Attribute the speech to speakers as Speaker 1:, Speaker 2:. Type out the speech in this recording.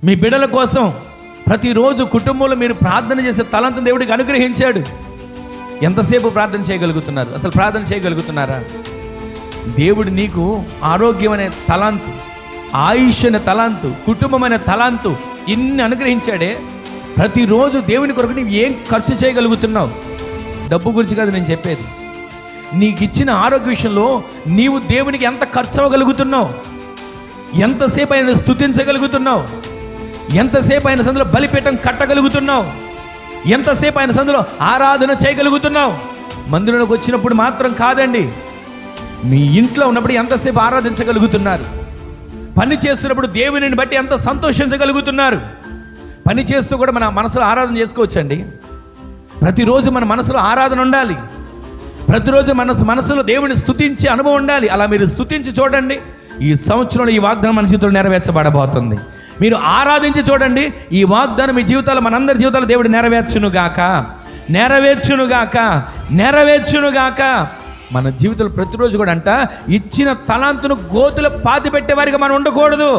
Speaker 1: మీ బిడ్డల కోసం ప్రతిరోజు కుటుంబంలో మీరు ప్రార్థన చేసే తలంతును దేవుడికి అనుగ్రహించాడు. ఎంతసేపు ప్రార్థన చేయగలుగుతున్నారు? అసలు ప్రార్థన చేయగలుగుతున్నారా? దేవుడు నీకు ఆరోగ్యం అనే తలాంతు, ఆయుష్ అనే తలాంతు, కుటుంబం అనే తలాంతు ఇన్ని అనుగ్రహించాడే. ప్రతిరోజు దేవుని కొరకు నీవు ఏం ఖర్చు చేయగలుగుతున్నావు? డబ్బు గురించి కాదు నేను చెప్పేది. నీకు ఇచ్చిన ఆరోగ్య విషయంలో నీవు దేవునికి ఎంత ఖర్చు అవ్వగలుగుతున్నావు? ఎంతసేపు ఆయన స్తుతించగలుగుతున్నావు? ఎంతసేపు ఆయన సందులో బలిపీఠం కట్టగలుగుతున్నావు? ఎంతసేపు ఆయన సందులో ఆరాధన చేయగలుగుతున్నావు? మందిరంలోకి వచ్చినప్పుడు మాత్రం కాదండి, మీ ఇంట్లో ఉన్నప్పుడు ఎంతసేపు ఆరాధించగలుగుతున్నారు? పని చేస్తున్నప్పుడు దేవునిని బట్టి ఎంత సంతోషించగలుగుతున్నారు? పని చేస్తూ కూడా మన మనసులో ఆరాధన చేసుకోవచ్చండి. ప్రతిరోజు మన మనసులో ఆరాధన ఉండాలి. ప్రతిరోజు మనసులో దేవుని స్తుతించే అనుభవం ఉండాలి. అలా మీరు స్తుతించి చూడండి, ఈ సంవత్సరంలో ఈ వాగ్దానం మన జీవితంలో నెరవేర్చబడబోతుంది. మీరు ఆరాధించి చూడండి, ఈ వాగ్దానం మీ జీవితాలు, మనందరి జీవితాలు దేవుడు నెరవేర్చునుగాక, నెరవేర్చునుగాక, నెరవేర్చునుగాక. మన జీవితంలో ప్రతిరోజు కూడా ఇచ్చిన తలాంతును గోతులు పాతి పెట్టే వారికి మనం ఉండకూడదు.